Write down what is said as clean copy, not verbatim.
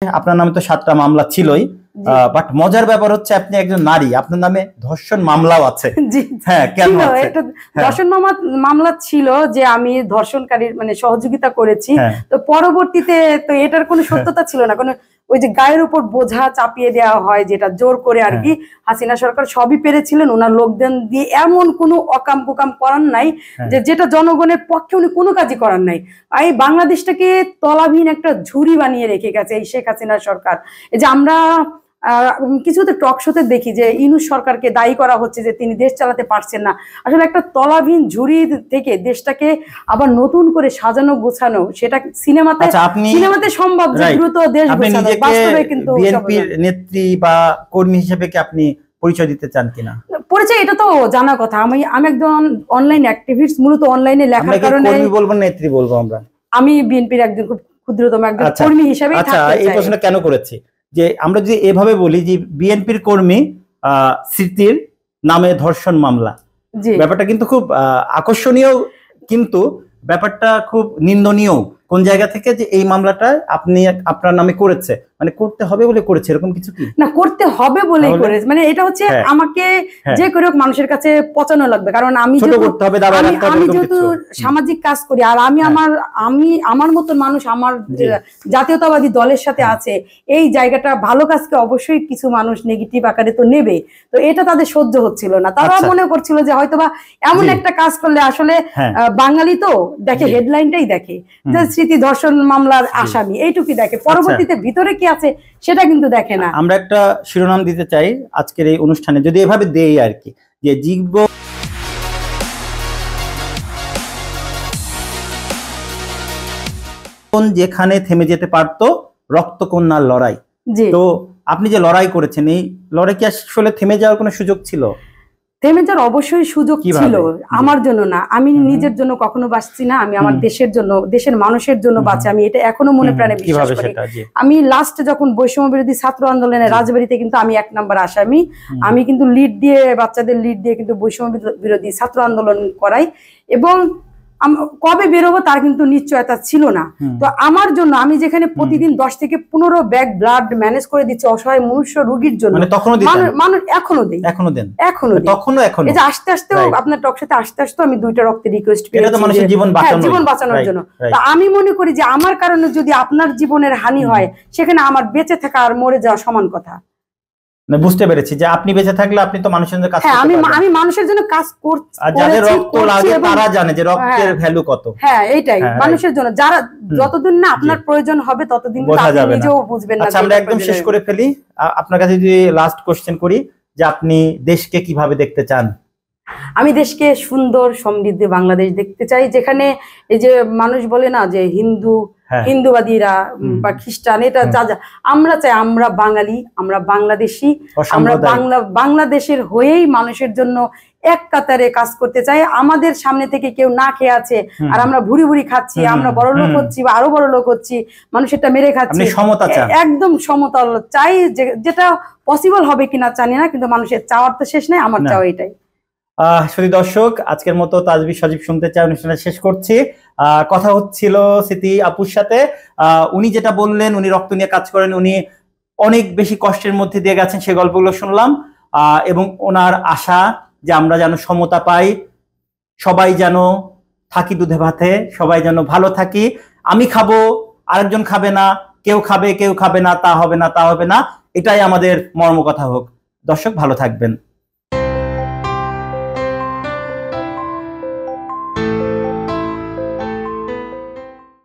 আপনার নামে তো 7টা মামলা ছিলই, বাট মজার ব্যাপার হচ্ছে আপনি একজন নারী, আপনার নামে ধর্ষণ মামলাও আছে। হ্যাঁ, কেন একটা ধর্ষণ মামলা ছিল যে আমি ধর্ষণকারীর মানে সহযোগিতা করেছি, তো পরবর্তীতে তো এটার কোনো সত্যতা ছিল না, কোনো ওই যে গায়ের উপর বোঝা চাপিয়ে দেওয়া হয় যেটা জোর করে আর কি। হাসিনা সরকার সবই পেরেছিলেন, ওনার লোকজন দিয়ে এমন কোনো অকাম কুকাম করার নাই যে যেটা জনগণের পক্ষে উনি কোনো কাজই করার নাই। এই বাংলাদেশটাকে তলাবিহীন একটা ঝুড়ি বানিয়ে রেখে গেছে এই শেখ হাসিনা সরকার। এই যে আমরা কিছুতে টক শোতে দেখি যে ইউনূস সরকারকে দায়ী করা হচ্ছে যে তিনি দেশ চালাতে পারছেন না। আসলে একটা তলাবিহীন ঝুড়ি থেকে দেশটাকে আবার নতুন করে সাজানো গোছানো, সেটা সিনেমাতে সম্ভব যে দ্রুত দেশ গোছানো, বাস্তবে কিন্তু বিএনপির নেত্রী বা কর্মী হিসেবে কি আপনি পরিচয় দিতে চান কিনা? পরিচয় এটা তো জানার কথা। আমি একজন অনলাইন অ্যাক্টিভিস্ট, মূলত অনলাইনে লেখার কারণে। কর্মী বলবো নেত্রী বলবো? আমি বিএনপির একজন খুব ক্ষুদ্রতম একজন কর্মী হিসেবে। আচ্ছা, এই প্রশ্নটা কেন করেছি যে আমরা যদি এভাবে বলি যে বিএনপির কর্মী স্মৃতির নামে ধর্ষণ মামলা, ব্যাপারটা কিন্তু খুব আকর্ষণীয়, কিন্তু ব্যাপারটা খুব নিন্দনীয়। কোন জায়গা থেকে যে এই মামলাটা আপনি আপনার নামে করেছে, মানে করতে হবে বলে করেছে এরকম কিছু কি না? করতে হবে বলেই করেছে, মানে এটা হচ্ছে আমাকে যে করে হোক মানুষের কাছে পচানো লাগবে, কারণ আমি যেহেতু সামাজিক কাজ করি আর আমি আমার মতন মানুষ আমার জাতীয়তাবাদী দলের সাথে আছে, এই জায়গাটা ভালো কাজকে অবশ্যই কিছু মানুষ নেগেটিভ আকারে তো নেবে। তো এটা তাদের সহ্য হচ্ছিল না, তারা মনে করছিল যে হয়তোবা এমন একটা কাজ করলে, আসলে বাঙালি তো দেখে হেডলাইনটাই দেখে যে স্মৃতি ধর্ষণ মামলার আসামি, এইটুকুই দেখে, পরবর্তীতে ভিতরে কি আছে সেটা কিন্তু দেখে না। আমরা একটা শিরোনাম দিতে চাই আজকের এই অনুষ্ঠানে, যদি এভাবে দেই আর কি, যে যেখানে থেমে যেতে পারতো রক্তকন্যার লড়াই। তো আপনি যে লড়াই করেছেন, এই লড়াই কি আসলে থেমে যাওয়ার কোনো সুযোগ ছিল? থেমে যাওয়ার অবশ্যই সুযোগ ছিল, আমার জন্য না। আমি নিজের জন্য কখনো বাঁচছি না, আমি আমার দেশের জন্য, দেশের মানুষের জন্য বাঁচি। আমি এটা এখনো মনে প্রাণে বিশ্বাস করি। আমি লাস্ট যখন বৈষম্য বিরোধী ছাত্র আন্দোলনে রাজবাড়িতে কিন্তু আমি 1 নম্বর আসামি, আমি কিন্তু লিড দিয়ে, বাচ্চাদের লিড দিয়ে কিন্তু বৈষম্য বিরোধী ছাত্র আন্দোলন করাই, এবং কবে বেরোবো তার কিন্তু নিশ্চয়তা ছিল না। তো আমার জন্য আমি যেখানে প্রতিদিন 10 থেকে 15 ব্যাগ ব্লাড ম্যানেজ করে দিচ্ছি অসহায় মনুষ্য রোগীর জন্য, মানুষ এখনো দেই, এই যে আস্তে আস্তেও আপনার টক সাথে আস্তে আস্তে আমি 2টা রক্তের রিকোয়েস্ট পেয়েছি জীবন বাঁচানোর জন্য। তা আমি মনে করি যে আমার কারণে যদি আপনার জীবনের হানি হয়, সেখানে আমার বেঁচে থাকা আর মরে যাওয়া সমান কথা। বুঝতে পেরেছি যে আপনি বেঁচে থাকলে আপনি তো মানুষের জন্য কাজ করতে পারবেন। আমি মানুষের জন্য কাজ করছি, আর যাদের রক্ত লাগে তারা জানে যে রক্তের ভ্যালু কত। হ্যাঁ, এইটাই মানুষের জন্য, যারা যতদিন না আপনার প্রয়োজন হবে ততদিন আপনি নিজেও বুঝবেন না। আচ্ছা, আমরা একদম শেষ করে ফেলি। আপনার কাছে যদি লাস্ট কোশ্চেন করি যে আপনি দেশকে কিভাবে দেখতে চান? আমি দেশকে সুন্দর সমৃদ্ধ বাংলাদেশ দেখতে চাই, যেখানে এই যে মানুষ বলে না যে হিন্দুবাদীরা বা খ্রিস্টান, এটা আমরা চাই, আমরা বাঙালি, আমরা বাংলাদেশি, আমরা বাংলাদেশের হয়েই মানুষের জন্য এক কাতারে কাজ করতে চাই। আমাদের সামনে থেকে কেউ না খেয়ে আছে আর আমরা ভুড়ি ভুড়ি খাচ্ছি, আমরা বড় লোক হচ্ছি বা আরো বড় লোক হচ্ছি, মানুষেরটা মেরে খাচ্ছি, একদম সমতল চাই। যেটা পসিবল হবে কিনা জানি না, কিন্তু মানুষের চাওয়ার তো শেষ নাই, আমার চাওয়া এটাই। শুধু দর্শক, আজকের মতো তাজবীর সজীব শুনতে চাই অনুষ্ঠানটা শেষ করছি। কথা হচ্ছিল স্মৃতি আপুর সাথে। উনি যেটা বললেন, উনি রক্ত নিয়ে কাজ করেন, উনি অনেক বেশি কষ্টের মধ্যে দিয়ে গেছেন, সেই গল্পগুলো শুনলাম। এবং ওনার আশা যে আমরা যেন সমতা পাই, সবাই যেন থাকি দুধে ভাতে, সবাই যেন ভালো থাকি। আমি খাবো, আরেকজন খাবে না, কেউ খাবে কেউ খাবে না, তা হবে না, এটাই আমাদের মর্মকথা হোক। দর্শক ভালো থাকবেন।